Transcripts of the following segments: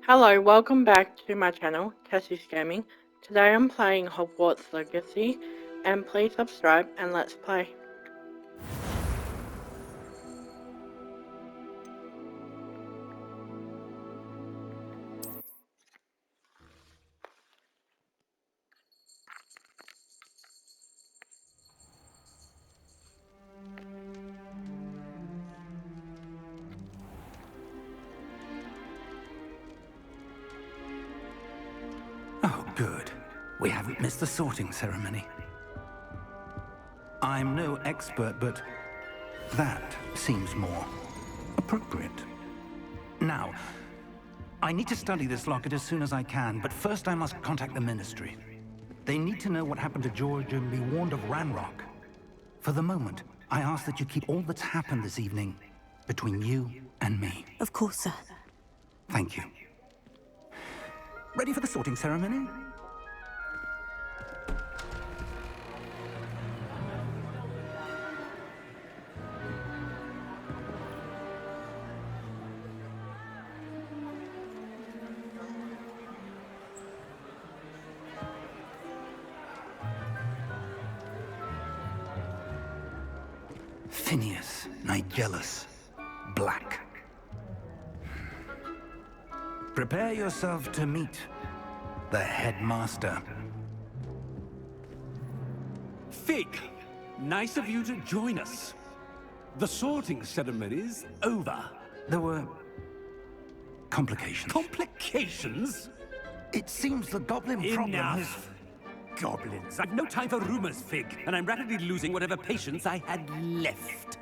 Hello, welcome back to my channel, Tessie's Gaming. Today I'm playing Hogwarts Legacy, and please subscribe and let's play. Oh, good. We haven't missed the sorting ceremony. I'm no expert, but that seems more appropriate. Now, I need to study this locket as soon as I can, but first I must contact the Ministry. They need to know what happened to George and be warned of Ranrock. For the moment, I ask that you keep all that's happened this evening between you and me. Of course, sir. Thank you. Ready for the sorting ceremony? Phineas, Nigellus, Black. Prepare yourself to meet the headmaster. Fig, nice of you to join us. The sorting ceremony's over. There were complications. Complications? It seems the goblin problem is... Enough! Goblins. I've no time for rumors, Fig, and I'm rapidly losing whatever patience I had left.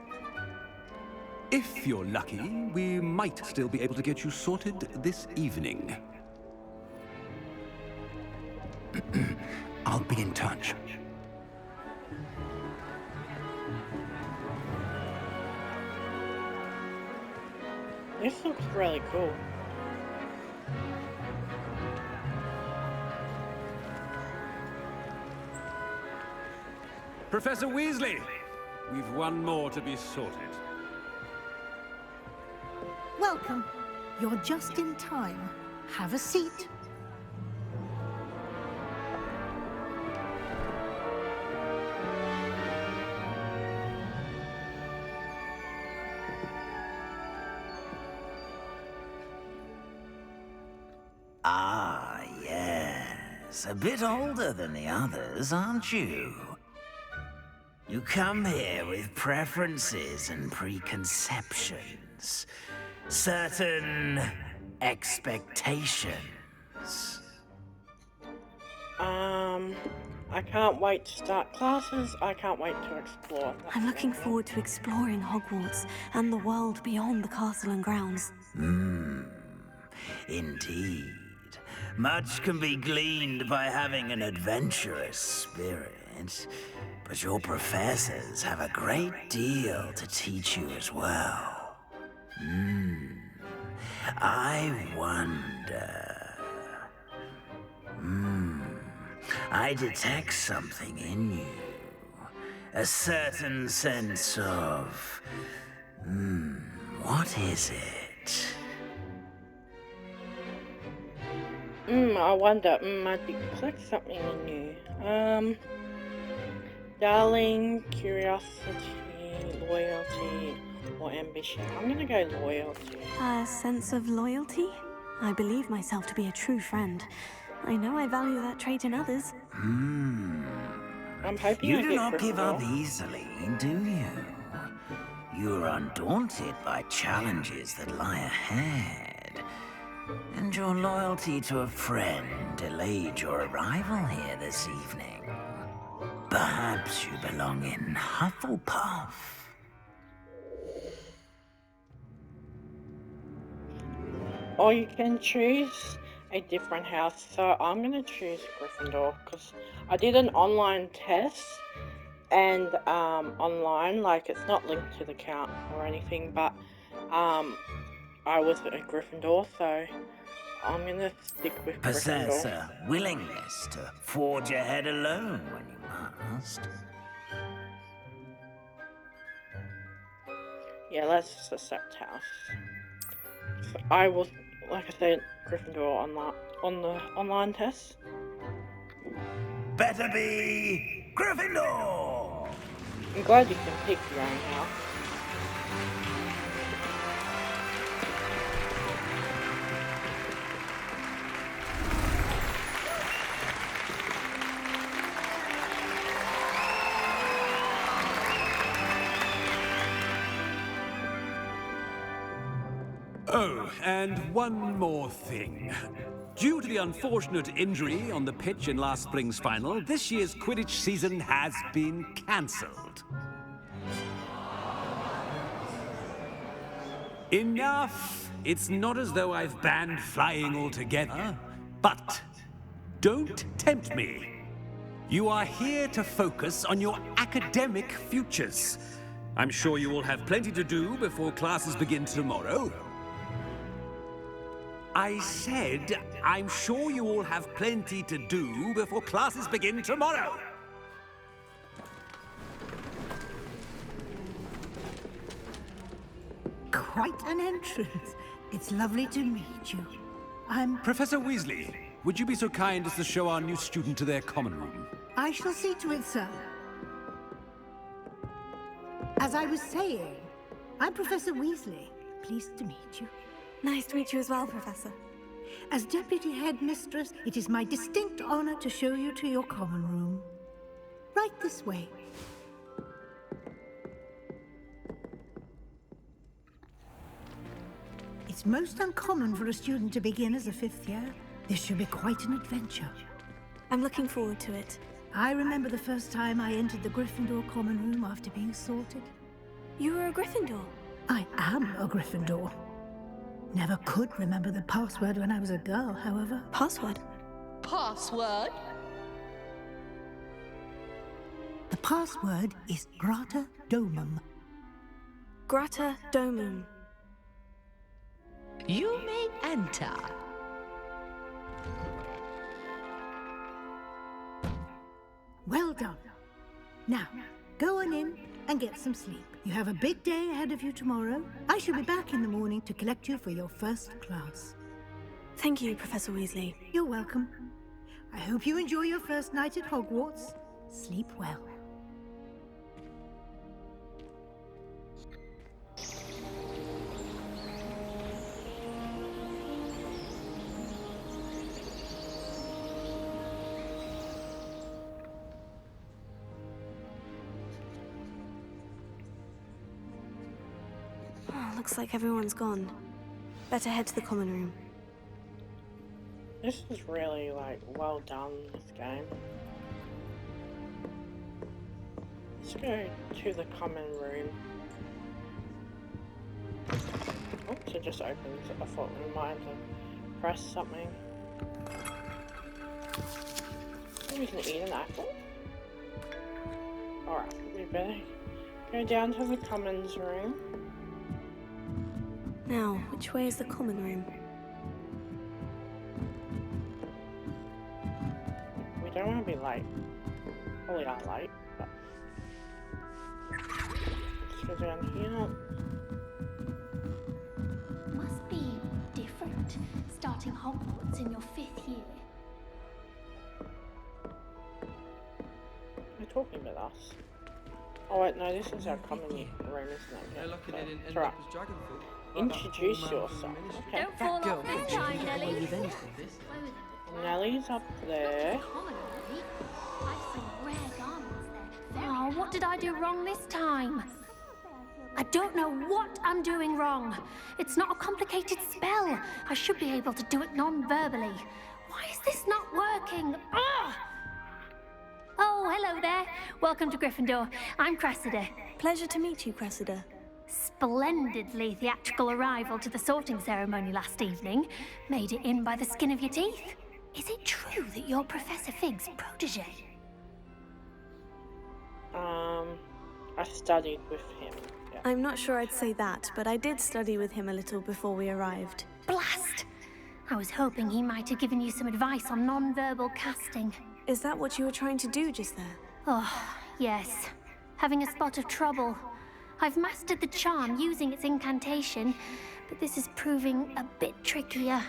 If you're lucky, we might still be able to get you sorted this evening. I'll be in touch. This looks really cool. Professor Weasley, we've one more to be sorted. Welcome. You're just in time. Have a seat. Ah, yes. A bit older than the others, aren't you? You come here with preferences and preconceptions. Certain expectations. I can't wait to start classes. I can't wait to explore. I'm looking forward to exploring Hogwarts and the world beyond the castle and grounds. Indeed. Much can be gleaned by having an adventurous spirit, but your professors have a great deal to teach you as well. I wonder... I detect something in you. A certain sense of... what is it? I wonder, I detect something in you. Darling, curiosity, loyalty, or ambition. I'm gonna go loyalty. A sense of loyalty? I believe myself to be a true friend. I know I value that trait in others. I'm hoping You I do get not give up Gryffindor. easily, do you? You are undaunted by challenges that lie ahead. And your loyalty to a friend delayed your arrival here this evening. Perhaps you belong in Hufflepuff. Or you can choose a different house. So I'm gonna choose Gryffindor because I did an online test, and online, like, it's not linked to the account or anything, but I was a Gryffindor, so I'm gonna stick with Possess Gryffindor. a willingness to forge ahead alone when you must. Yeah, let's just accept house. So I will like I said, Gryffindor on the online test. Better be Gryffindor! I'm glad you can pick your own house. Oh, and one more thing. Due to the unfortunate injury on the pitch in last spring's final, this year's Quidditch season has been cancelled. Enough! It's not as though I've banned flying altogether, but don't tempt me. You are here to focus on your academic futures. I'm sure you will have plenty to do before classes begin tomorrow. I said, I'm sure you all have plenty to do before classes begin tomorrow. Quite an entrance. It's lovely to meet you. I'm... Professor Weasley, would you be so kind as to show our new student to their common room? I shall see to it, sir. As I was saying, I'm Professor Weasley. Pleased to meet you. Nice to meet you as well, Professor. As Deputy Headmistress, it is my distinct honor to show you to your common room. Right this way. It's most uncommon for a student to begin as a fifth year. This should be quite an adventure. I'm looking forward to it. I remember the first time I entered the Gryffindor common room after being sorted. You were a Gryffindor? I am a Gryffindor. Never could remember the password when I was a girl, however. Password? Password? The password is Grata Domum. Grata Domum. You may enter. Well done. Now, go on in and get some sleep. You have a big day ahead of you tomorrow. I shall be back in the morning to collect you for your first class. Thank you, Professor Weasley. You're welcome. I hope you enjoy your first night at Hogwarts. Sleep well. Looks like everyone's gone. Better head to the common room. This is really, like, well done, this game. Let's go to the common room. Oops, it just opens. I thought we might have to press something. Maybe we can eat an apple? Alright, we better go down to the commons room. Now, which way is the common room? We don't want to be late. Well, we are late, but... Let's go down here. Must be different, starting Hogwarts in your 5th year. They're talking with us. Oh wait, no, this is our common room, isn't it? They're lucky they didn't end Right. up as dragon food. Introduce yourself. Okay. Don't fall off this time, Nelly. Nellie's up there. Oh, what did I do wrong this time? I don't know what I'm doing wrong. It's not a complicated spell. I should be able to do it non-verbally. Why is this not working? Ah! Oh, hello there. Welcome to Gryffindor. I'm Cressida. Pleasure to meet you, Cressida. Splendidly theatrical arrival to the sorting ceremony last evening. Made it in by the skin of your teeth. Is it true that you're Professor Fig's protege? I studied with him. Yeah. I'm not sure I'd say that, but I did study with him a little before we arrived. Blast! I was hoping he might have given you some advice on non-verbal casting. Is that what you were trying to do just there? Oh, yes. Having a spot of trouble. I've mastered the charm using its incantation, but this is proving a bit trickier.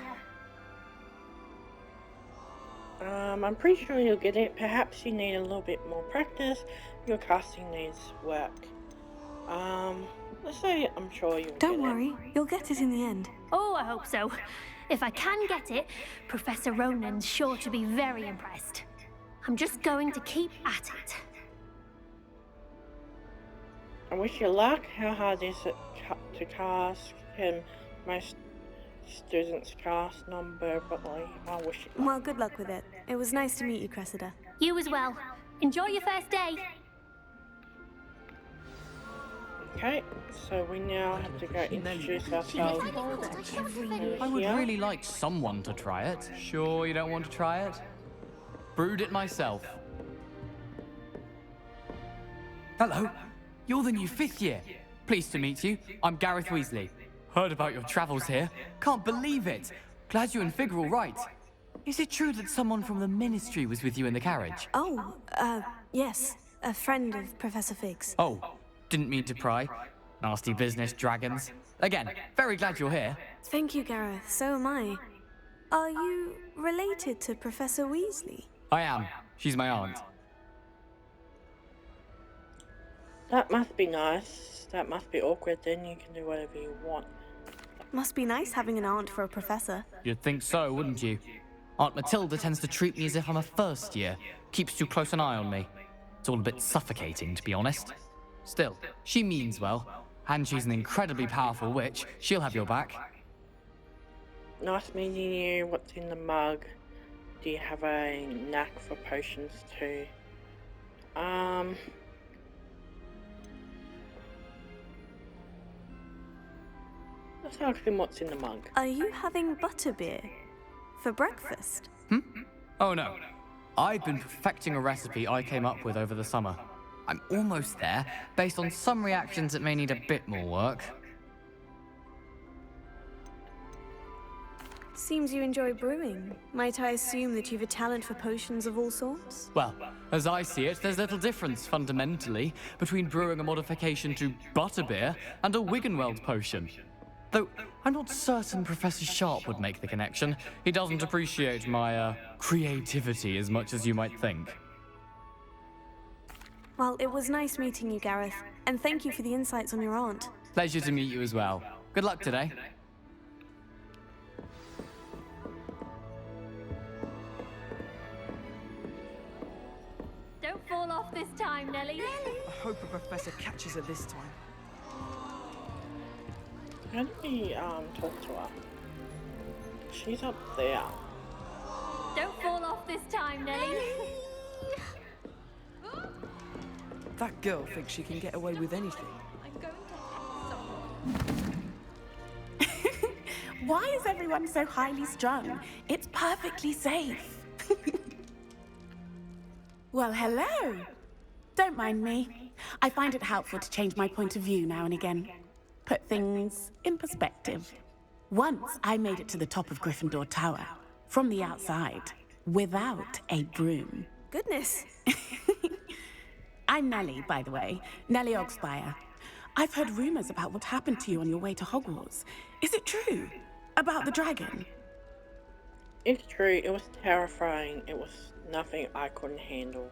I'm pretty sure you'll get it. Perhaps you need a little bit more practice. Your casting needs work. Let's say I'm sure you'll Don't get worry, you'll get it in the end. Oh, I hope so. If I can get it, Professor Ronan's sure to be very impressed. I'm just going to keep at it. I wish you luck. How hard is it to cast? Can most students cast non-verbally? I wish you luck. Well, good luck with it. It was nice to meet you, Cressida. You as well. Enjoy your first day. Okay, so we now have to go introduce ourselves. I would Yeah. really like someone to try it. Sure you don't want to try it? Brewed it myself. Hello, you're the new 5th year. Pleased to meet you. I'm Gareth Weasley. Heard about your travels here. Can't believe it. Glad you and Fig are all right. Is it true that someone from the Ministry was with you in the carriage? Oh, yes. A friend of Professor Fig's. Oh, didn't mean to pry. Nasty business, dragons. Again, very glad you're here. Thank you, Gareth. So am I. Are you related to Professor Weasley? I am. She's my aunt. That must be nice. That must be awkward. Then you can do whatever you want. Must be nice having an aunt for a professor. You'd think so, wouldn't you? Aunt Matilda tends to treat me as if I'm a first year. Keeps too close an eye on me. It's all a bit suffocating, to be honest. Still, she means well. And she's an incredibly powerful witch. She'll have your back. Nice meeting you. What's in the mug? Do you have a knack for potions too? Let's ask him what's in the mug. Are you having butterbeer for breakfast? Oh no. I've been perfecting a recipe I came up with over the summer. I'm almost there, based on some reactions that may need a bit more work. Seems you enjoy brewing. Might I assume that you've a talent for potions of all sorts? Well, as I see it, there's little difference, fundamentally, between brewing a modification to butterbeer and a Wiggenweld potion. Though, I'm not certain Professor Sharp would make the connection. He doesn't appreciate my, creativity as much as you might think. Well, it was nice meeting you, Gareth. And thank you for the insights on your aunt. Pleasure to meet you as well. Good luck today. Don't fall off this time, Nellie. I hope a professor catches her this time. How do we talk to her? She's up there. Don't fall off this time, Nellie. That girl thinks she can get away with anything. I'm going to hit someone. Why is everyone so highly strung? It's perfectly safe. Well, hello. Don't mind me. I find it helpful to change my point of view now and again. Put things in perspective. Once I made it to the top of Gryffindor Tower, from the outside, without a broom. Goodness. I'm Nellie, by the way. Nellie Ogspire. I've heard rumors about what happened to you on your way to Hogwarts. Is it true? About the dragon? It's true. It was terrifying. It was nothing I couldn't handle.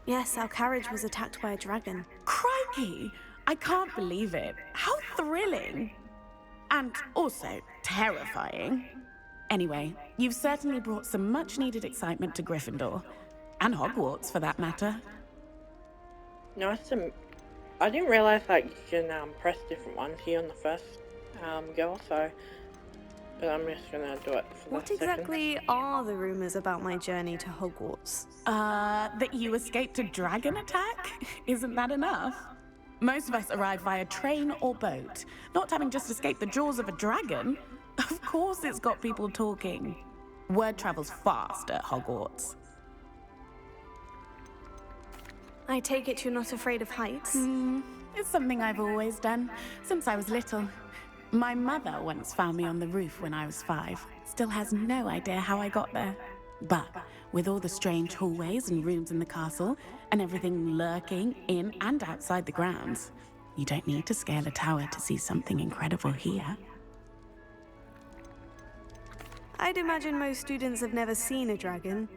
Yes, our carriage was attacked by a dragon. Crikey! I can't believe it. How thrilling! And also terrifying. Anyway, you've certainly brought some much-needed excitement to Gryffindor. And Hogwarts, for that matter. Nice to... I didn't realize like you can press different ones here on the first girl, so... But I'm just gonna do it for What the second. exactly are the rumors about my journey to Hogwarts? That you escaped a dragon attack? Isn't that enough? Most of us arrive via train or boat. Not having just escaped the jaws of a dragon. Of course it's got people talking. Word travels fast at Hogwarts. I take it you're not afraid of heights? It's something I've always done, since I was little. My mother once found me on the roof when I was 5. Still has no idea how I got there. But with all the strange hallways and rooms in the castle, and everything lurking in and outside the grounds, you don't need to scale a tower to see something incredible here. I'd imagine most students have never seen a dragon.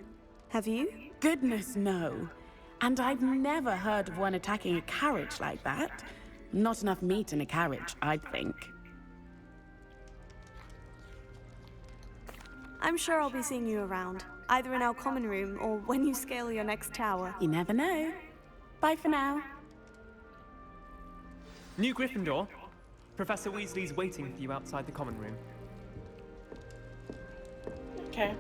Have you? Goodness, no. And I've never heard of one attacking a carriage like that. Not enough meat in a carriage, I'd think. I'm sure I'll be seeing you around, either in our common room or when you scale your next tower. You never know. Bye for now. New Gryffindor. Professor Weasley's waiting for you outside the common room. Okay.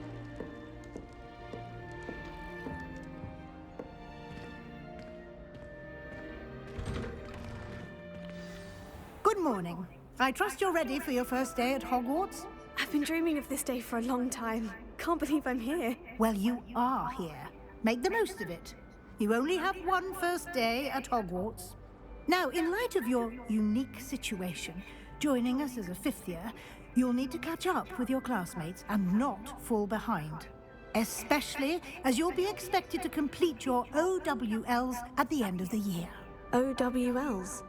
Good morning. I trust you're ready for your first day at Hogwarts? I've been dreaming of this day for a long time. Can't believe I'm here. Well, you are here. Make the most of it. You only have one first day at Hogwarts. Now, in light of your unique situation, joining us as a fifth year, you'll need to catch up with your classmates and not fall behind. Especially as you'll be expected to complete your OWLs at the end of the year. OWLs?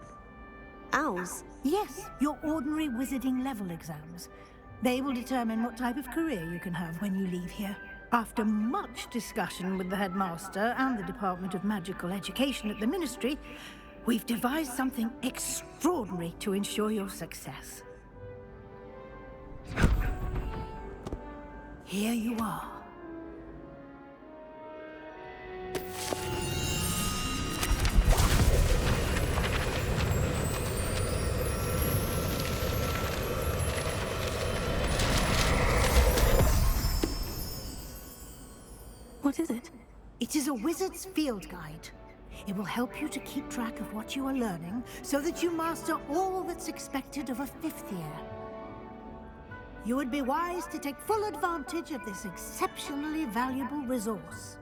Owls? Yes, your ordinary wizarding level exams. They will determine what type of career you can have when you leave here. After much discussion with the headmaster and the Department of Magical Education at the Ministry, we've devised something extraordinary to ensure your success. Here you are. What is it? It is a wizard's field guide. It will help you to keep track of what you are learning so that you master all that's expected of a fifth year. You would be wise to take full advantage of this exceptionally valuable resource.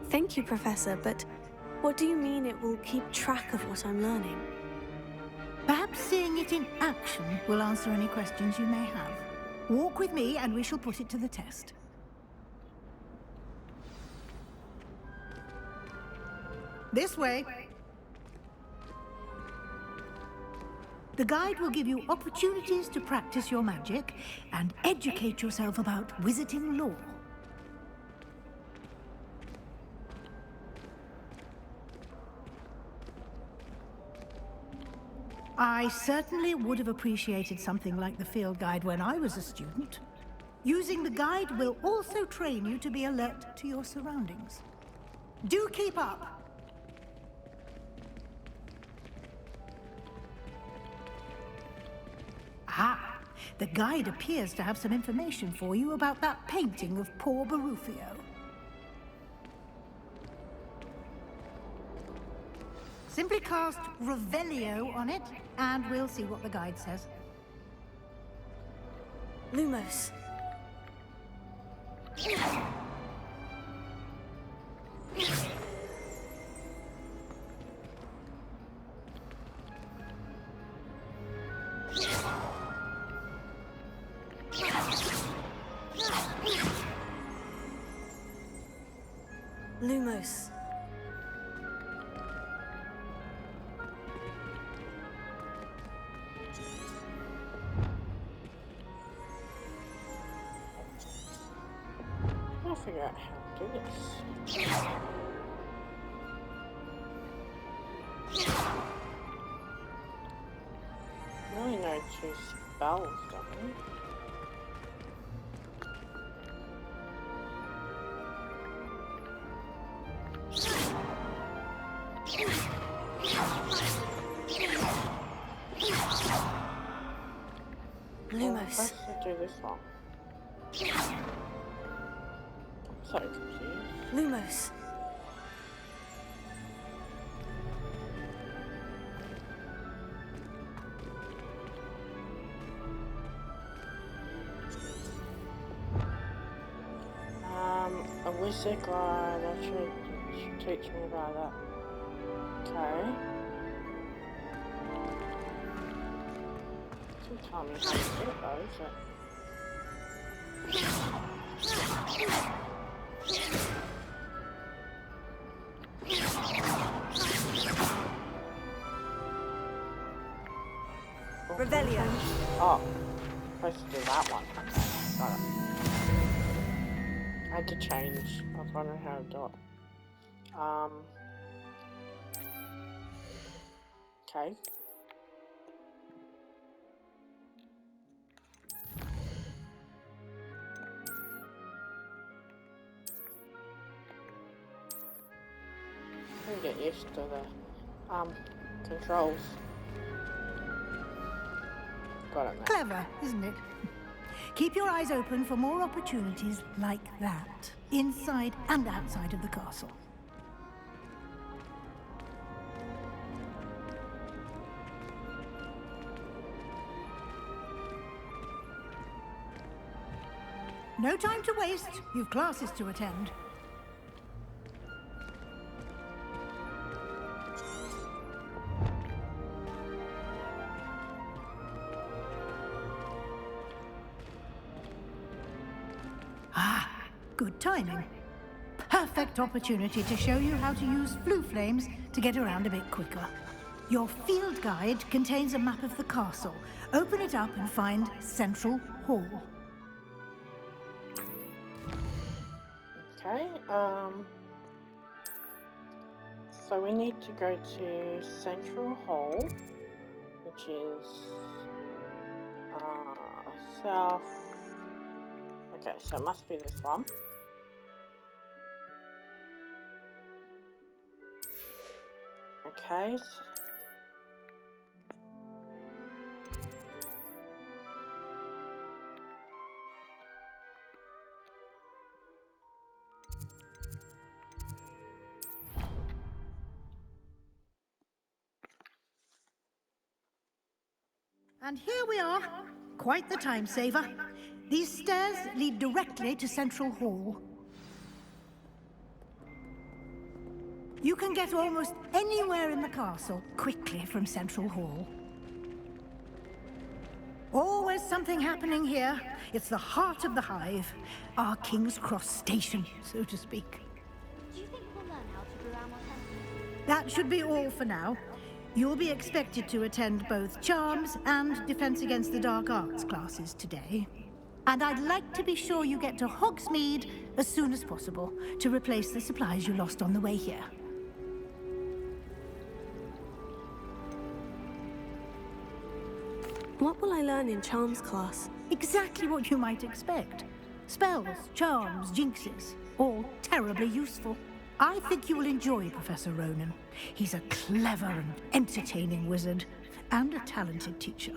Thank you, Professor, but what do you mean it will keep track of what I'm learning? Perhaps seeing it in action will answer any questions you may have. Walk with me and we shall put it to the test. This way. The guide will give you opportunities to practice your magic and educate yourself about wizarding lore. I certainly would have appreciated something like the field guide when I was a student. Using the guide will also train you to be alert to your surroundings. Do keep up! Ah, the guide appears to have some information for you about that painting of poor Barufio. Simply cast Revelio on it, and we'll see what the guide says. Lumos. Lumos. I'll figure out how to do this. I only know 2 spells, don't I? Lumos. Let's do this one. So confused. Lumos. A wizard guide, that should teach me about that. Okay. Doesn't tell me how to do it though, is it? Revelio. Oh, supposed to do that one. Okay, got it. I had to change. I was wondering how to do it. Okay. I get used to the controls. Got it now. Clever, isn't it? Keep your eyes open for more opportunities like that, inside and outside of the castle. No time to waste. You've classes to attend. Ah, good timing. Perfect opportunity to show you how to use flue flames to get around a bit quicker. Your field guide contains a map of the castle. Open it up and find Central Hall. Okay, so we need to go to Central Hall, which is, south. Okay, so it must be this one. Okay. And here we are. Quite the time saver. These stairs lead directly to Central Hall. You can get almost anywhere in the castle quickly from Central Hall. Always something happening here. It's the heart of the hive. Our King's Cross station, so to speak. Do you think we'll learn how to do our more? That should be all for now. You'll be expected to attend both Charms and Defense Against the Dark Arts classes today. And I'd like to be sure you get to Hogsmeade as soon as possible to replace the supplies you lost on the way here. What will I learn in Charms class? Exactly what you might expect. Spells, charms, jinxes, all terribly useful. I think you will enjoy Professor Ronan. He's a clever and entertaining wizard, and a talented teacher.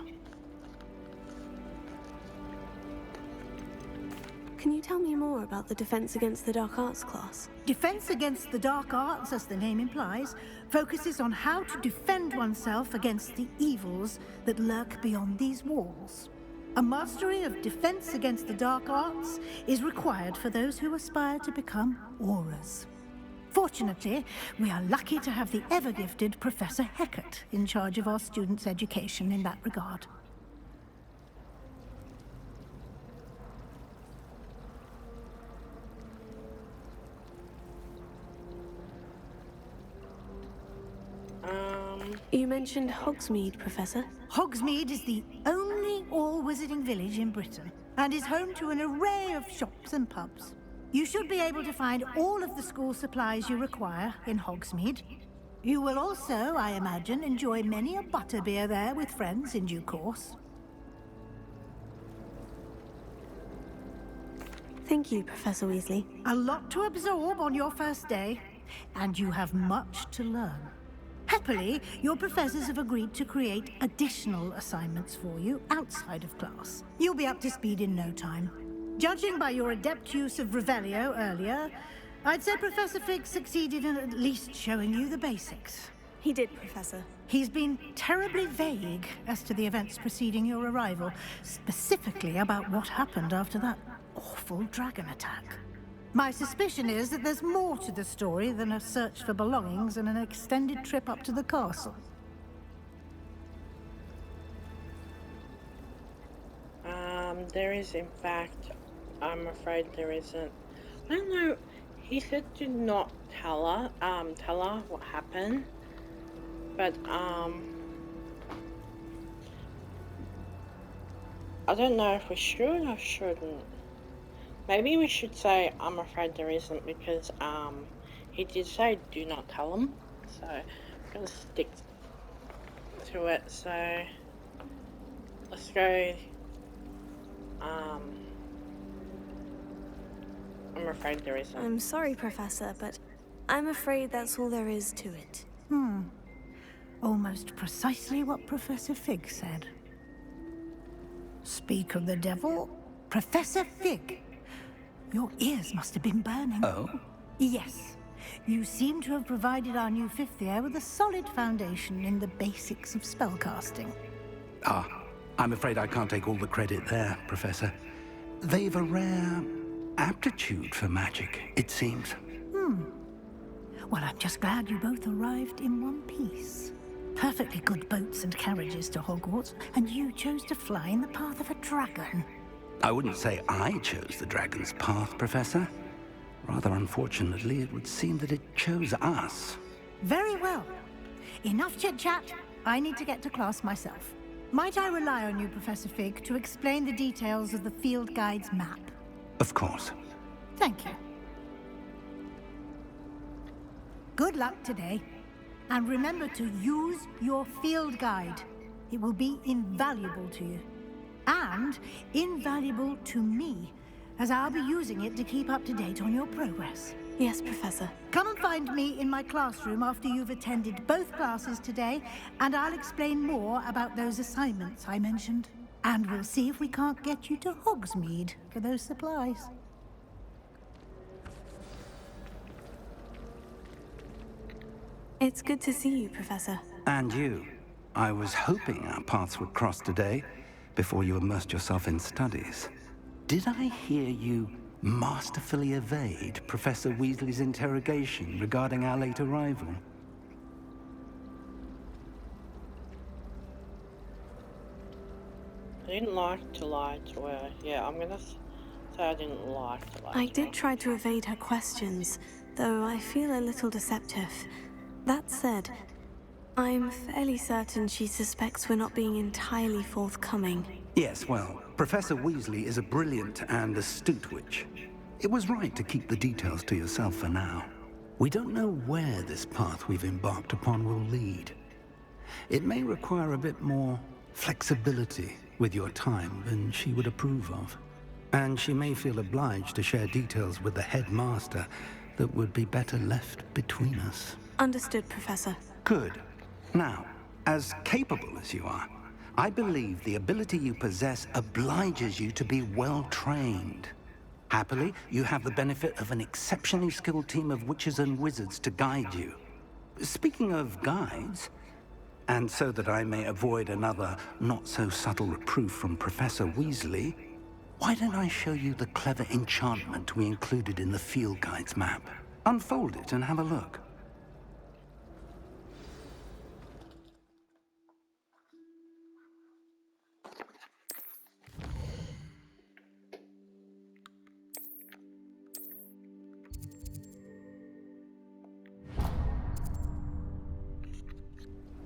Can you tell me more about the Defense Against the Dark Arts class? Defense Against the Dark Arts, as the name implies, focuses on how to defend oneself against the evils that lurk beyond these walls. A mastery of Defense Against the Dark Arts is required for those who aspire to become Aurors. Fortunately, we are lucky to have the ever-gifted Professor Hecat in charge of our students' education in that regard. You mentioned Hogsmeade, Professor. Hogsmeade is the only all-wizarding village in Britain, and is home to an array of shops and pubs. You should be able to find all of the school supplies you require in Hogsmeade. You will also, I imagine, enjoy many a butterbeer there with friends in due course. Thank you, Professor Weasley. A lot to absorb on your first day, and you have much to learn. Happily, your professors have agreed to create additional assignments for you outside of class. You'll be up to speed in no time. Judging by your adept use of Revelio earlier, I'd say Professor Fig succeeded in at least showing you the basics. He did, Professor. He's been terribly vague as to the events preceding your arrival, specifically about what happened after that awful dragon attack. My suspicion is that there's more to the story than a search for belongings and an extended trip up to the castle. There is, in fact, I'm afraid there isn't. I don't know, he said do not tell her what happened, but, I don't know if we should or shouldn't. Maybe we should say, I'm afraid there isn't, because he did say do not tell him. So I'm gonna stick to it. So let's go. I'm afraid there isn't. I'm sorry, Professor, but I'm afraid that's all there is to it. Almost precisely what Professor Fig said. Speak of the devil, Professor Fig. Your ears must have been burning. Oh? Yes. You seem to have provided our new fifth year with a solid foundation in the basics of spellcasting. Ah, I'm afraid I can't take all the credit there, Professor. They've a rare aptitude for magic, it seems. Well, I'm just glad you both arrived in one piece. Perfectly good boats and carriages to Hogwarts, and you chose to fly in the path of a dragon. I wouldn't say I chose the dragon's path, Professor. Rather unfortunately, it would seem that it chose us. Very well. Enough chit-chat. I need to get to class myself. Might I rely on you, Professor Fig, to explain the details of the field guide's map? Of course. Thank you. Good luck today. And remember to use your field guide. It will be invaluable to you. And invaluable to me, as I'll be using it to keep up to date on your progress. Yes, Professor. Come and find me in my classroom after you've attended both classes today, and I'll explain more about those assignments I mentioned. And we'll see if we can't get you to Hogsmeade for those supplies. It's good to see you, Professor. And you. I was hoping our paths would cross today, before you immersed yourself in studies. Did I hear you masterfully evade Professor Weasley's interrogation regarding our late arrival? I didn't like to lie to her. Yeah, I'm gonna say I didn't like to lie to her. I did try to evade her questions, though I feel a little deceptive. That said, I'm fairly certain she suspects we're not being entirely forthcoming. Yes, well, Professor Weasley is a brilliant and astute witch. It was right to keep the details to yourself for now. We don't know where this path we've embarked upon will lead. It may require a bit more flexibility with your time than she would approve of. And she may feel obliged to share details with the headmaster that would be better left between us. Understood, Professor. Good. Now, as capable as you are, I believe the ability you possess obliges you to be well trained. Happily, you have the benefit of an exceptionally skilled team of witches and wizards to guide you. Speaking of guides, and so that I may avoid another not-so-subtle reproof from Professor Weasley, why don't I show you the clever enchantment we included in the field guide's map? Unfold it and have a look.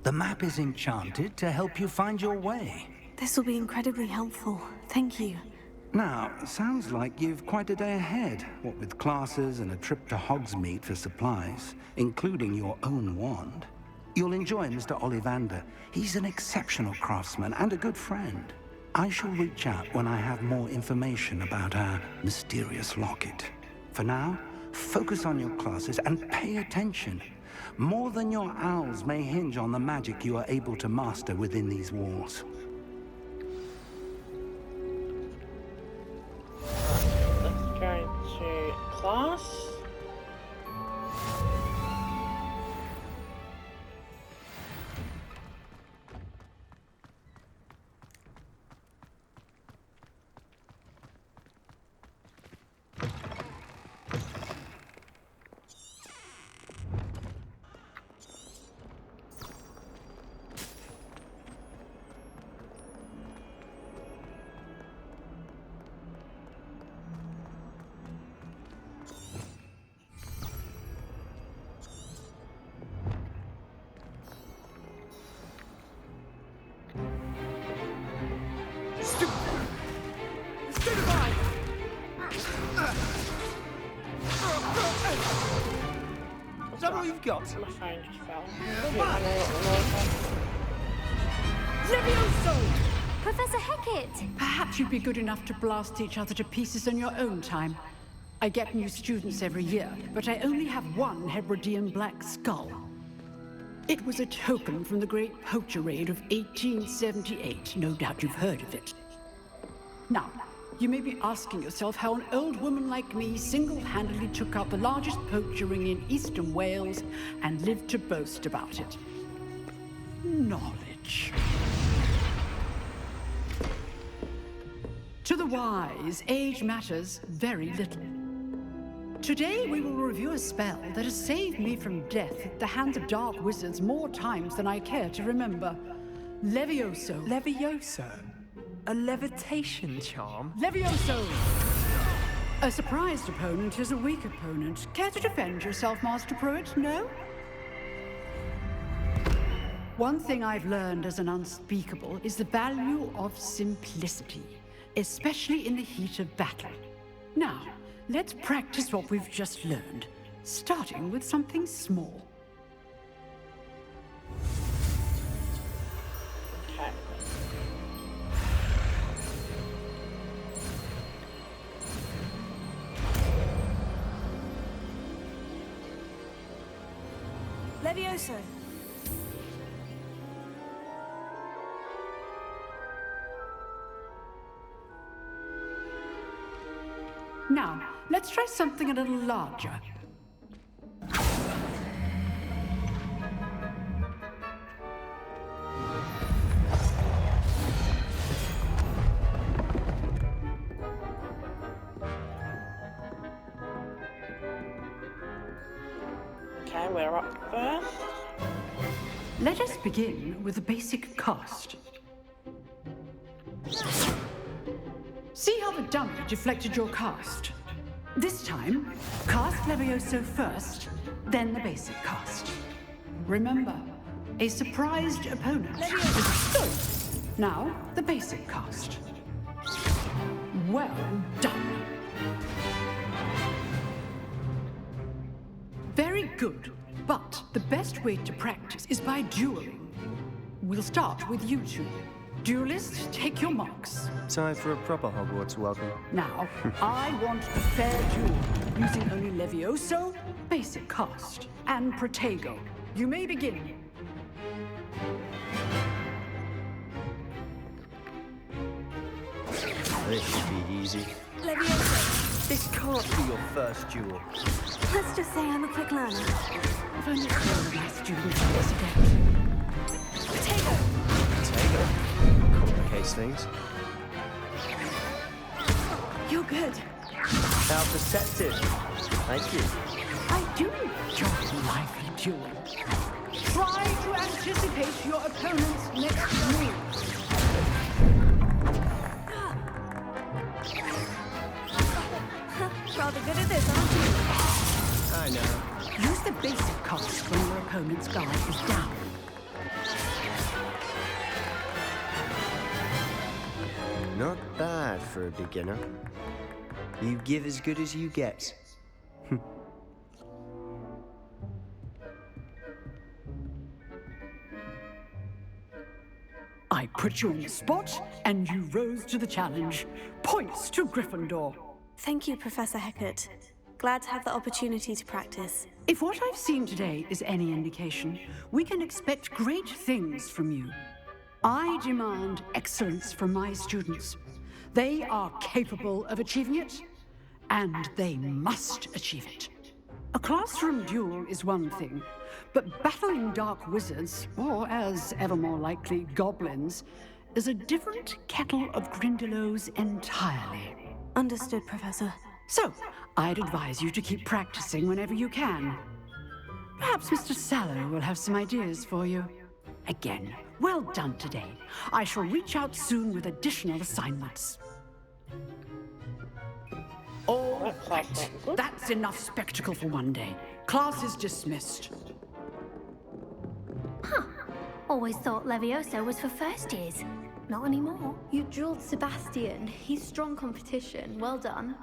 The map is enchanted to help you find your way. This will be incredibly helpful. Thank you. Now, sounds like you've quite a day ahead, what with classes and a trip to Hogsmeade for supplies, including your own wand. You'll enjoy Mr. Ollivander. He's an exceptional craftsman and a good friend. I shall reach out when I have more information about our mysterious locket. For now, focus on your classes and pay attention. More than your owls may hinge on the magic you are able to master within these walls. Let's go to class. you've got. My phone just fell. Levioso! Professor Hecat! Perhaps you'd be good enough to blast each other to pieces in your own time. I get new students every year, but I only have one Hebridean black skull. It was a token from the Great Poacher Raid of 1878. No doubt you've heard of it. Now, you may be asking yourself how an old woman like me single-handedly took out the largest poacher ring in eastern Wales and lived to boast about it. Knowledge. To the wise, age matters very little. Today we will review a spell that has saved me from death at the hands of dark wizards more times than I care to remember. Levioso. Levioso? A levitation charm? Levioso! A surprised opponent is a weak opponent. Care to defend yourself, Master Pruitt? No? One thing I've learned as an unspeakable is the value of simplicity, especially in the heat of battle. Now, let's practice what we've just learned, starting with something small. Okay. Levioso. Now, let's try something a little larger. Okay, we're up first. Let us begin with the basic cast. See how the dummy deflected your cast? This time, cast Levioso first, then the basic cast. Remember, a surprised opponent is a stone. Now, the basic cast. Well done. Very good, but the best way to practice is by dueling. We'll start with you two. Duelists, take your marks. Time for a proper Hogwarts welcome. Now, I want a fair duel, using only Levioso, basic cast, and Protego. You may begin. This should be easy. Levioso. This can't be your first duel. Let's just say I'm a quick learner. If only all of my students had this adept. Potato. Potato. Complicates things. You're good. How perceptive. Thank you. I do enjoy lively dueling. Try to anticipate your opponent's next move. Rather good at this, aren't you? I know. Use the basic cast when your opponent's guard is down. Not bad for a beginner. You give as good as you get. I put you on the spot, and you rose to the challenge. Points to Gryffindor. Thank you, Professor Hecat. Glad to have the opportunity to practice. If what I've seen today is any indication, we can expect great things from you. I demand excellence from my students. They are capable of achieving it, and they must achieve it. A classroom duel is one thing, but battling dark wizards, or as ever more likely, goblins, is a different kettle of Grindylows entirely. Understood, Professor. So, I'd advise you to keep practicing whenever you can. Perhaps Mr. Sallow will have some ideas for you. Again, well done today. I shall reach out soon with additional assignments. All right, that's enough spectacle for one day. Class is dismissed. Huh. Always thought Levioso was for first years. Not anymore. You drilled Sebastian. He's strong competition. Well done.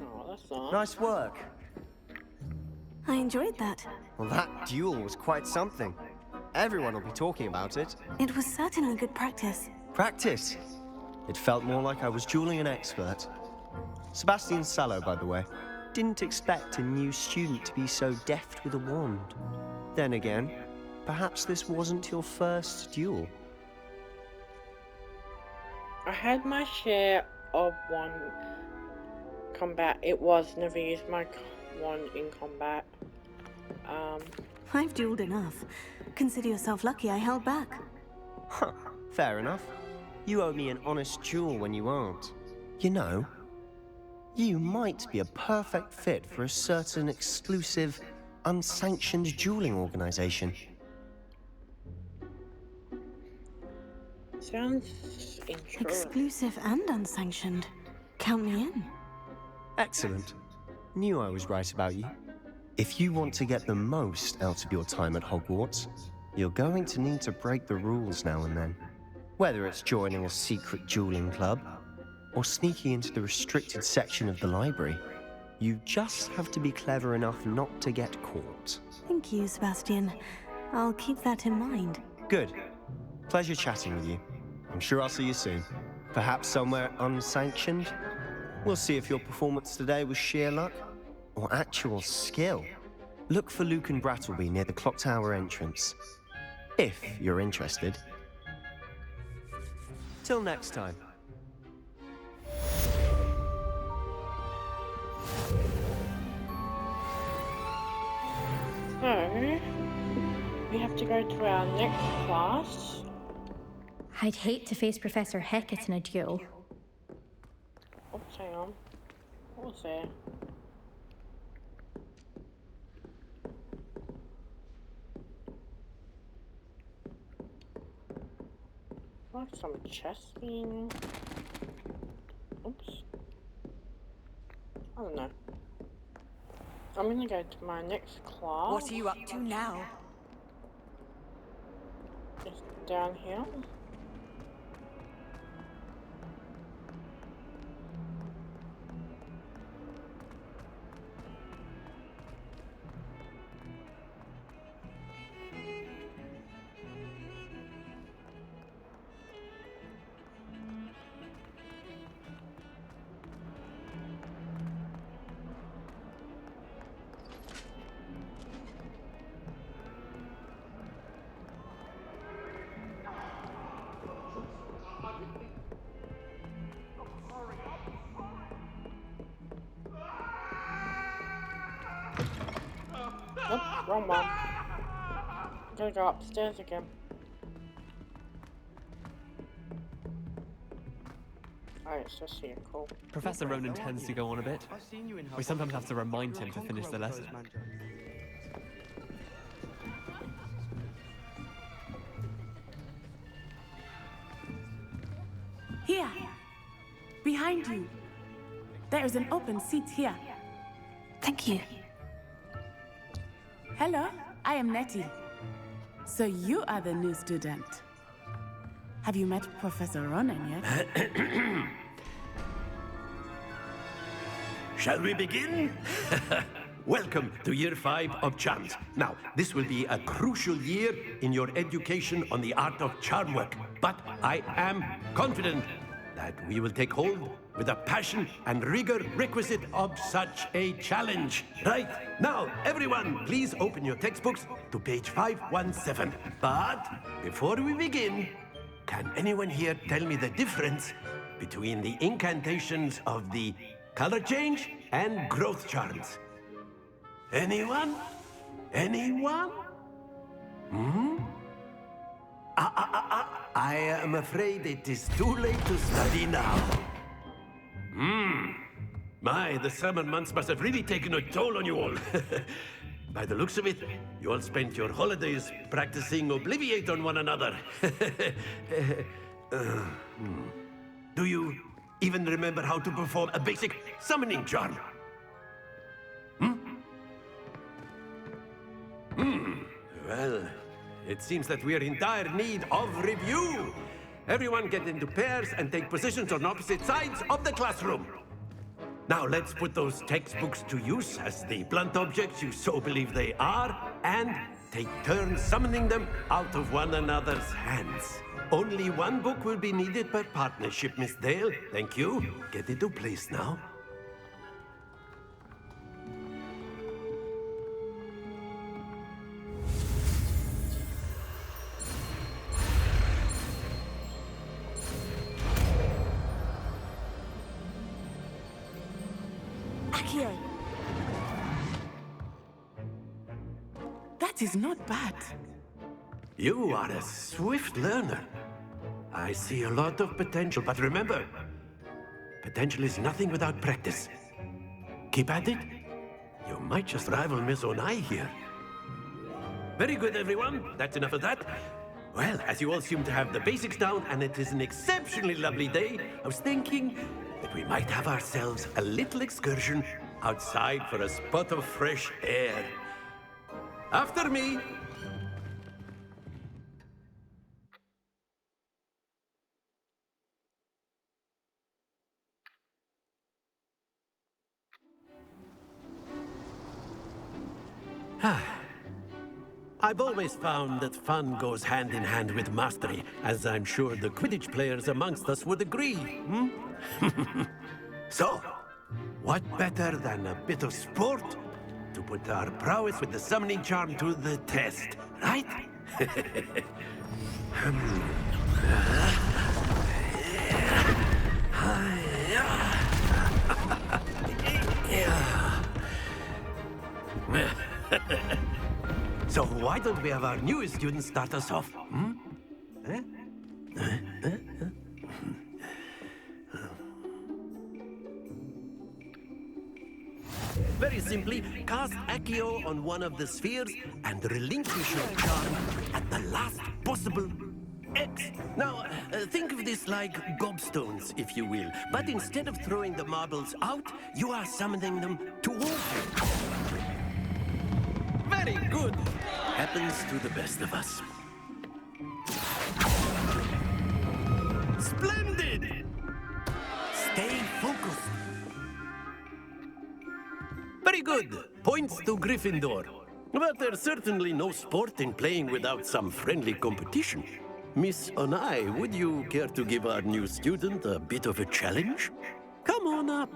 Oh, that's nice. Nice work. I enjoyed that. Well, that duel was quite something. Everyone will be talking about it. It was certainly good practice. Practice? It felt more like I was dueling an expert. Sebastian Sallow, by the way. Didn't expect a new student to be so deft with a wand. Then again, perhaps this wasn't your first duel. I had my share of one combat. It was never used my wand in combat. I've dueled enough. Consider yourself lucky I held back. Huh, fair enough. You owe me an honest duel when you aren't. You know, you might be a perfect fit for a certain exclusive, unsanctioned dueling organization. Sounds interesting. Exclusive and unsanctioned. Count me in. Excellent. Knew I was right about you. If you want to get the most out of your time at Hogwarts, you're going to need to break the rules now and then. Whether it's joining a secret dueling club, or sneaking into the restricted section of the library, you just have to be clever enough not to get caught. Thank you, Sebastian. I'll keep that in mind. Good. Pleasure chatting with you. I'm sure I'll see you soon. Perhaps somewhere unsanctioned? We'll see if your performance today was sheer luck or actual skill. Look for Luke and Brattleby near the clock tower entrance, if you're interested. Till next time. So, we have to go to our next class. I'd hate to face Professor Hecat in a duel. Oops, hang on. What was there? Like some chest thing. Oops. I don't know. I'm gonna go to my next class. What are you up to now? It's down here. Oops, wrong one. Gotta go upstairs again. Oh, it's just here, cool. Professor Ronan tends to go on a bit. We sometimes have to remind him to finish the lesson. Here! Behind you! There is an open seat here. Thank you. Hello, I am Nettie. So you are the new student. Have you met Professor Ronan yet? Shall we begin? Welcome to Year 5 of Charms. Now, this will be a crucial year in your education on the art of charm work. But I am confident that we will take hold with the passion and rigor requisite of such a challenge. Right, now, everyone, please open your textbooks to page 517. But before we begin, can anyone here tell me the difference between the incantations of the color change and growth charms? Anyone? Anyone? I am afraid it is too late to study now. My, the summer months must have really taken a toll on you all. By the looks of it, you all spent your holidays practicing Obliviate on one another. Do you even remember how to perform a basic summoning charm? Well, it seems that we are in dire need of review. Everyone get into pairs and take positions on opposite sides of the classroom. Now let's put those textbooks to use as the blunt objects you so believe they are, and take turns summoning them out of one another's hands. Only one book will be needed per partnership, Miss Dale. Thank you. Get into place now. Accio! That is not bad. You are a swift learner. I see a lot of potential, but remember, potential is nothing without practice. Keep at it. You might just rival Miss Onai here. Very good, everyone. That's enough of that. Well, as you all seem to have the basics down, and it is an exceptionally lovely day, I was thinking that we might have ourselves a little excursion outside for a spot of fresh air. After me. I've always found that fun goes hand in hand with mastery, as I'm sure the Quidditch players amongst us would agree. So, what better than a bit of sport to put our prowess with the summoning charm to the test, right? So why don't we have our newest student start us off? Very simply, cast Accio on one of the spheres and relinquish your charm at the last possible X. Now, think of this like gobstones, if you will. But instead of throwing the marbles out, you are summoning them towards you. Very good. Happens to the best of us. Splendid! Stay focused. Very good. Points to Gryffindor. But there's certainly no sport in playing without some friendly competition. Miss Onai, would you care to give our new student a bit of a challenge? Come on up.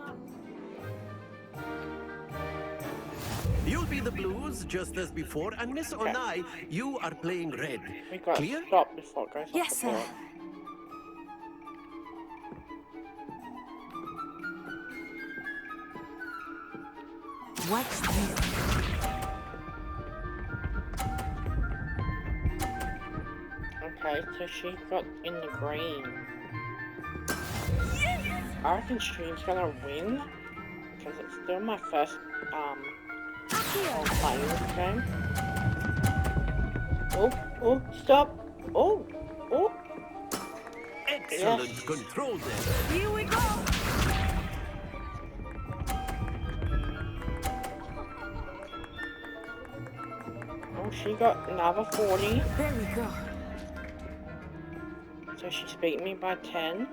You'll be the blues, just as before, and Miss Onai, you are playing red. We got Clear? Stop before it goes Yes, sir. What's this? Okay, so she got in the green. I reckon she's gonna win because it's still my first playing this game. Oh, stop! Oh! Excellent Yes. control there. Here we go! Oh, she got another 40. There we go. So she's beating me by 10.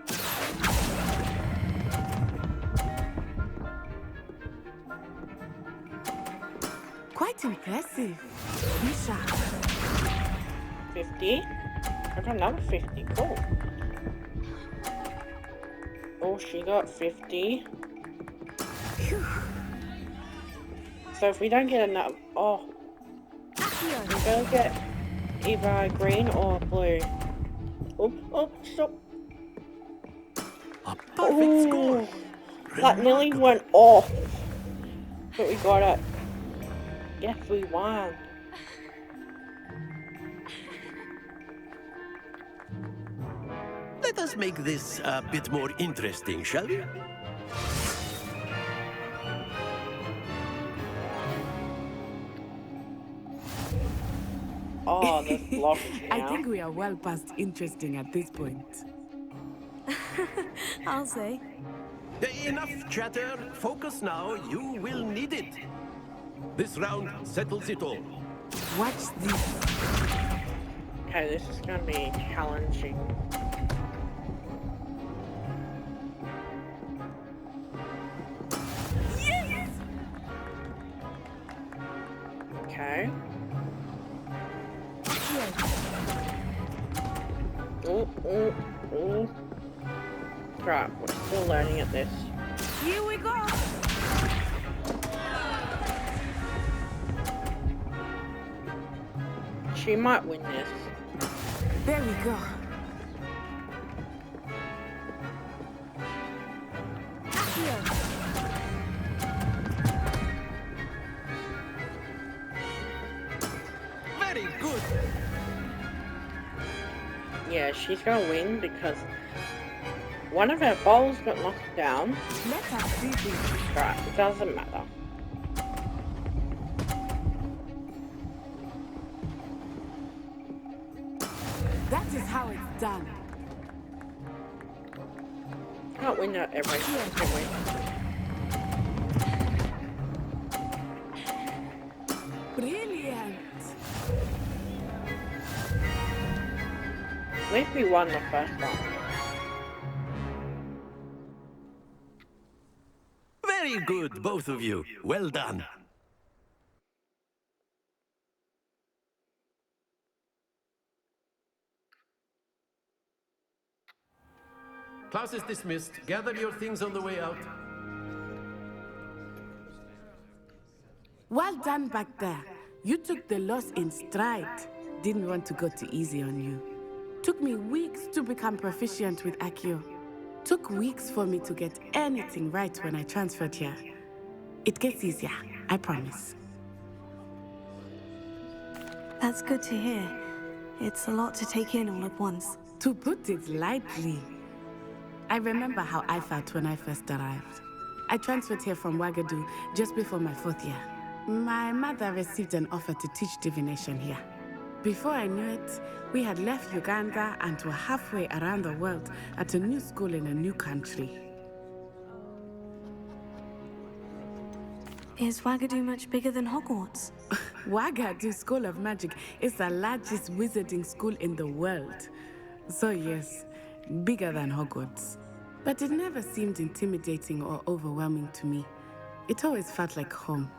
Quite impressive. Misha. 50. I got another 50. Cool. Oh, she got 50. So if we don't get enough... Oh. We're gonna get either green or blue. Oh, stop. A perfect score. That nearly went off. But we got it. Yes, we won. Let us make this a bit more interesting, shall we? Oh, that's locked I now. think we are well past interesting at this point. I'll say. Enough chatter. Focus now. You will need it. This round settles it all. Watch this. Okay, this is gonna be challenging. Oh, oh, oh. Right, we're still learning at this. Here we go! She might win this. There we go. Very good. Yeah, she's gonna win because one of her bowls got knocked down. Let us see this. Right, it doesn't matter. That is how it's done. Can't win at everything, can we? Brilliant. At least we won the first one. Very good, both of you. Well done. Class is dismissed. Gather your things on the way out. Well done back there. You took the loss in stride. Didn't want to go too easy on you. Took me weeks to become proficient with Accio. Took weeks for me to get anything right when I transferred here. It gets easier, I promise. That's good to hear. It's a lot to take in all at once. To put it lightly. I remember how I felt when I first arrived. I transferred here from Wagadu just before my 4th year. My mother received an offer to teach divination here. Before I knew it, we had left Uganda and were halfway around the world at a new school in a new country. Is Wagadu much bigger than Hogwarts? Wagadu School of Magic is the largest wizarding school in the world. So yes, bigger than Hogwarts. But it never seemed intimidating or overwhelming to me. It always felt like home.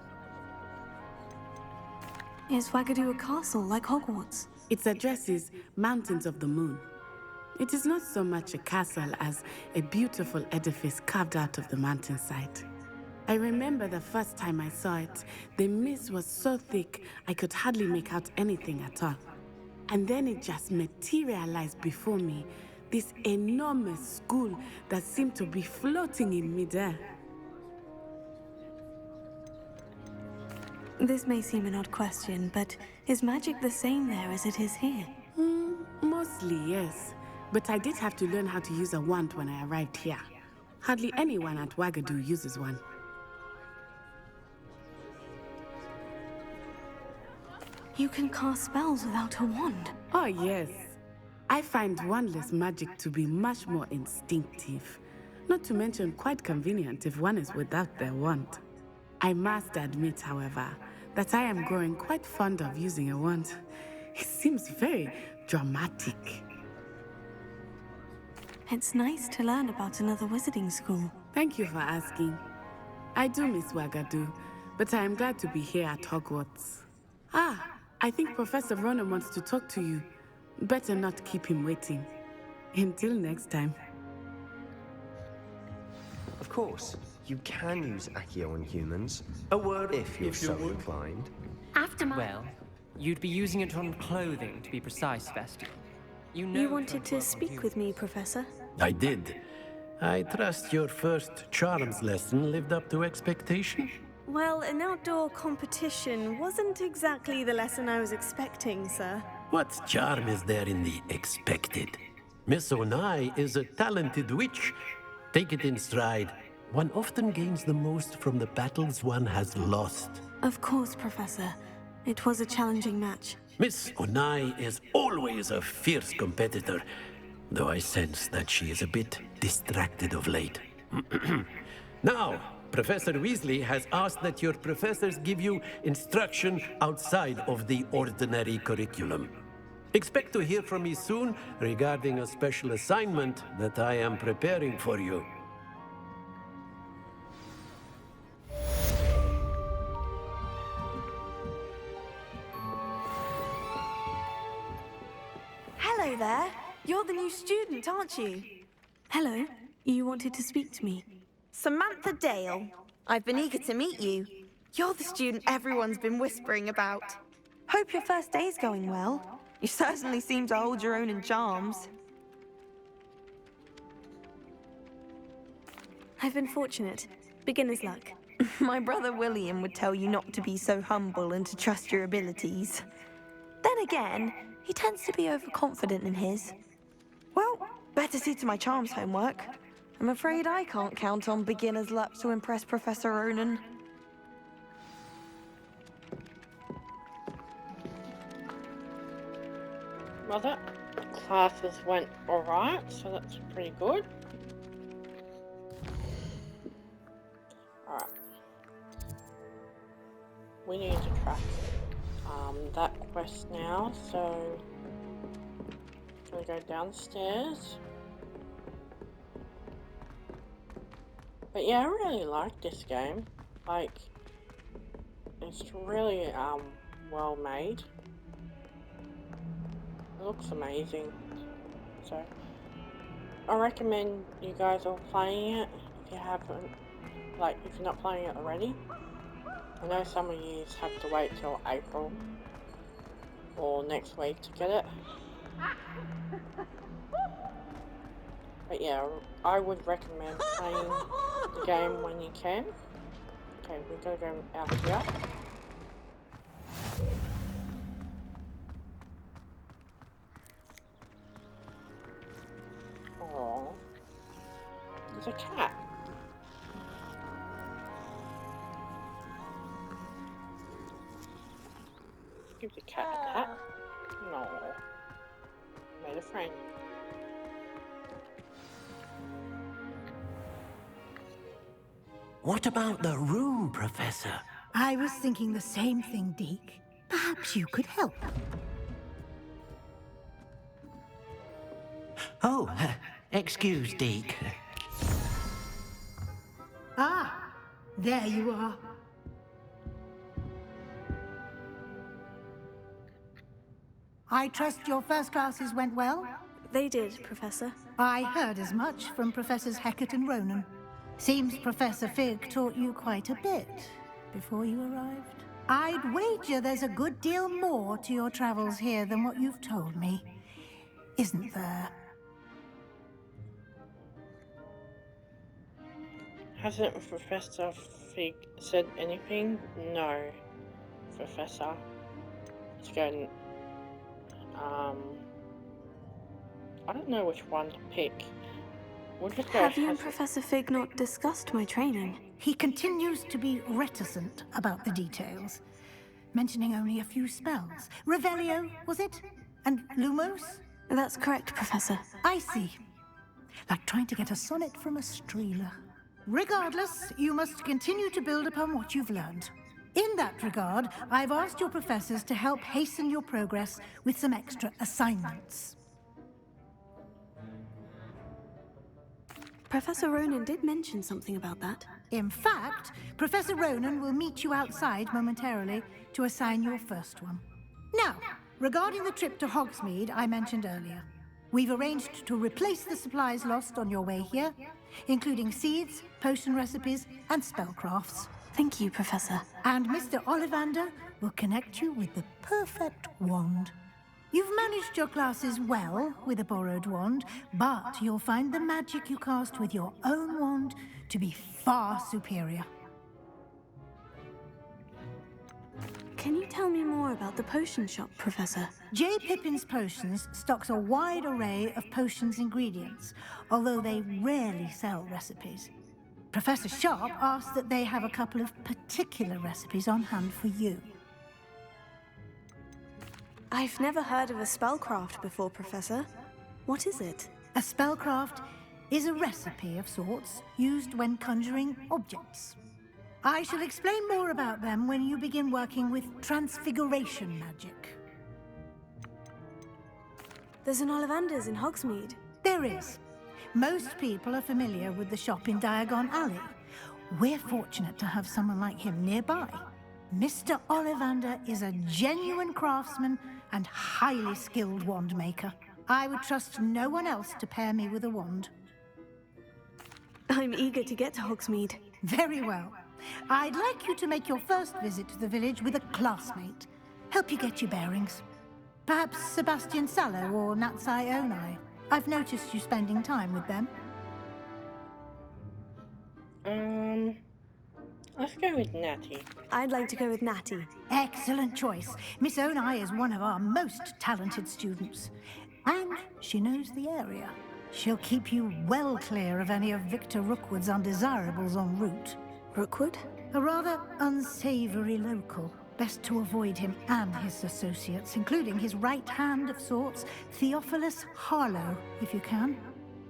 Is Wagadu a castle like Hogwarts? Its address is Mountains of the Moon. It is not so much a castle as a beautiful edifice carved out of the mountainside. I remember the first time I saw it, the mist was so thick I could hardly make out anything at all. And then it just materialized before me, this enormous school that seemed to be floating in midair. This may seem an odd question, but is magic the same there as it is here? Mostly, yes. But I did have to learn how to use a wand when I arrived here. Hardly anyone at Wagadu uses one. You can cast spells without a wand? Oh, yes. I find wandless magic to be much more instinctive. Not to mention quite convenient if one is without their wand. I must admit, however, that I am growing quite fond of using a wand. It seems very dramatic. It's nice to learn about another wizarding school. Thank you for asking. I do miss Wagadu, but I am glad to be here at Hogwarts. Ah, I think Professor Ronan wants to talk to you. Better not keep him waiting. Until next time. Of course, you can use Accio on humans. A word if you're so inclined. After my... Well, you'd be using it on clothing, to be precise, Sebastian. You know You wanted to speak with me, Professor? I did. I trust your first charms lesson lived up to expectation? Well, an outdoor competition wasn't exactly the lesson I was expecting, sir. What charm is there in the expected? Miss Onai is a talented witch. Take it in stride. One often gains the most from the battles one has lost. Of course, Professor. It was a challenging match. Miss Onai is always a fierce competitor, though I sense that she is a bit distracted of late. Now, Professor Weasley has asked that your professors give you instruction outside of the ordinary curriculum. Expect to hear from me soon regarding a special assignment that I am preparing for you. Hello there. You're the new student, aren't you? Hello. You wanted to speak to me? Samantha Dale. I've been eager to meet you. You're the student everyone's been whispering about. Hope your first day's going well. You certainly seem to hold your own in charms. I've been fortunate. Beginner's luck. My brother William would tell you not to be so humble and to trust your abilities. Then again, he tends to be overconfident in his. Well, better see to my charms homework. I'm afraid I can't count on beginner's luck to impress Professor Ronan. Well, that classes went alright, so that's pretty good. Alright. We need to track that quest now, so I'm gonna go downstairs. But yeah, I really like this game. Like, it's really well made. It looks amazing. So I recommend you guys all playing it if you haven't, like if you're not playing it already. I know some of you have to wait till April or next week to get it. But yeah, I would recommend playing the game when you can. Okay, we're gonna go out here. Oh, there's a cat. Give the cat a pat. No. Made a friend. What about the room, Professor? I was thinking the same thing, Deke. Perhaps you could help. Oh, excuse, Deke. Ah, there you are. I trust your first classes went well? They did, Professor. I heard as much from Professors Hecat and Ronan. Seems Professor Fig taught you quite a bit before you arrived. I'd wager there's a good deal more to your travels here than what you've told me. Isn't there? Hasn't Professor Fig said anything? No, Professor. Let's go. I don't know which one to pick. We'll just go. Have you and Professor Fig not discussed my training? He continues to be reticent about the details, mentioning only a few spells. Revelio, was it? And Lumos? That's correct, Professor. I see. Like trying to get a sonnet from a streeler. Regardless, you must continue to build upon what you've learned. In that regard, I've asked your professors to help hasten your progress with some extra assignments. Professor Ronan did mention something about that. In fact, Professor Ronan will meet you outside momentarily to assign your first one. Now, regarding the trip to Hogsmeade I mentioned earlier, we've arranged to replace the supplies lost on your way here, including seeds, potion recipes, and spellcrafts. Thank you, Professor. And Mr. Ollivander will connect you with the perfect wand. You've managed your classes well with a borrowed wand, but you'll find the magic you cast with your own wand to be far superior. Can you tell me more about the potion shop, Professor? J. Pippin's Potions stocks a wide array of potions ingredients, although they rarely sell recipes. Professor Sharp asked that they have a couple of particular recipes on hand for you. I've never heard of a spellcraft before, Professor. What is it? A spellcraft is a recipe of sorts used when conjuring objects. I shall explain more about them when you begin working with transfiguration magic. There's an Ollivander's in Hogsmeade. There is. Most people are familiar with the shop in Diagon Alley. We're fortunate to have someone like him nearby. Mr. Ollivander is a genuine craftsman and highly skilled wand maker. I would trust no one else to pair me with a wand. I'm eager to get to Hogsmeade. Very well. I'd like you to make your first visit to the village with a classmate. Help you get your bearings. Perhaps Sebastian Sallow or Natsai Onai. I've noticed you spending time with them. Let's go with Natty. I'd like to go with Natty. Excellent choice. Miss Onai is one of our most talented students. And she knows the area. She'll keep you well clear of any of Victor Rookwood's undesirables en route. Rookwood? A rather unsavory local. Best to avoid him and his associates, including his right hand of sorts, Theophilus Harlow, if you can.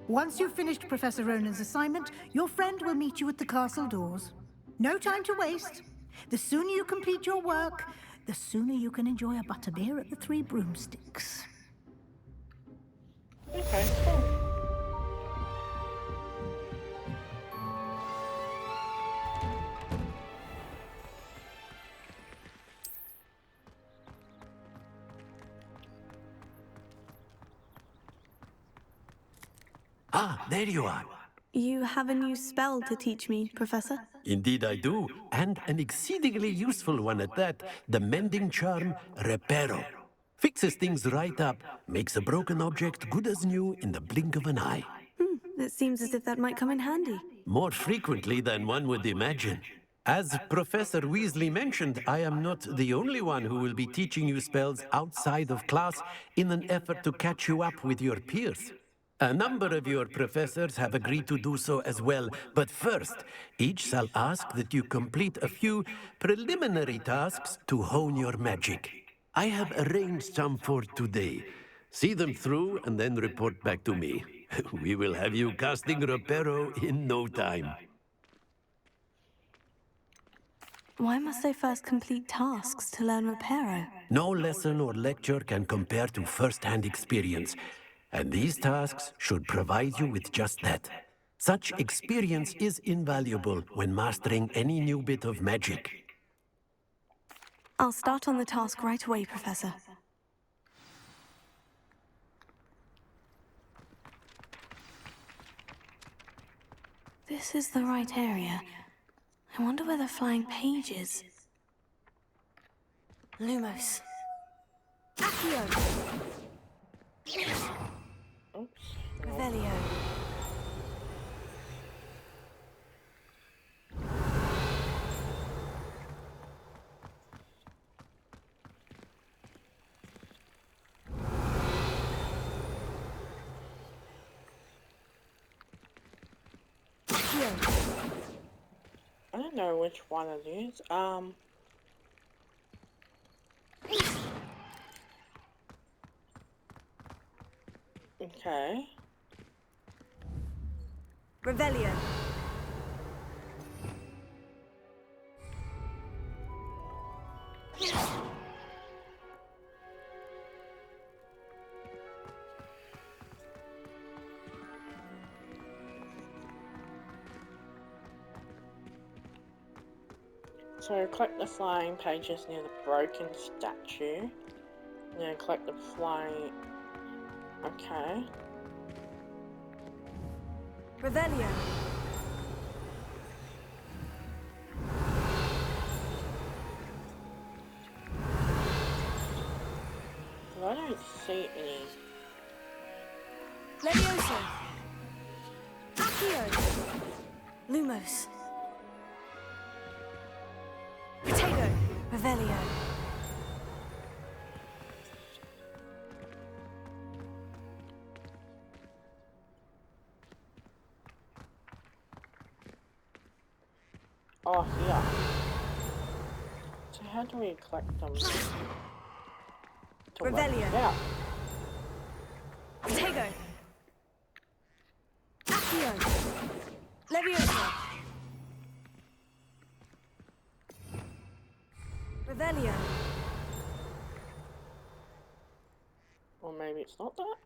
Once you've finished Professor Ronan's assignment, your friend will meet you at the castle doors. No time to waste. The sooner you complete your work, the sooner you can enjoy a butterbeer at the Three Broomsticks. Okay, cool. Ah, there you are. You have a new spell to teach me, Professor? Indeed I do, and an exceedingly useful one at that, the mending charm Reparo. Fixes things right up, makes a broken object good as new in the blink of an eye. It seems as if that might come in handy. More frequently than one would imagine. As Professor Weasley mentioned, I am not the only one who will be teaching you spells outside of class in an effort to catch you up with your peers. A number of your professors have agreed to do so as well, but first, each shall ask that you complete a few preliminary tasks to hone your magic. I have arranged some for today. See them through and then report back to me. We will have you casting Reparo in no time. Why must I first complete tasks to learn Reparo? No lesson or lecture can compare to first-hand experience. And these tasks should provide you with just that. Such experience is invaluable when mastering any new bit of magic. I'll start on the task right away, Professor. This is the right area. I wonder where the flying page is. Lumos. Accio! Revelio. I don't know which one it is. Okay. Revelio. So collect the flying pages near the broken statue. And then collect the flying... Okay. Revelio. Well, I don't see any. Levioso. Accio. Lumos. Potato. Revelio. Oh, here. So how do we collect them? Revelio. Yeah. Potato. Accio. Levioso. Revelio. Or maybe it's not that?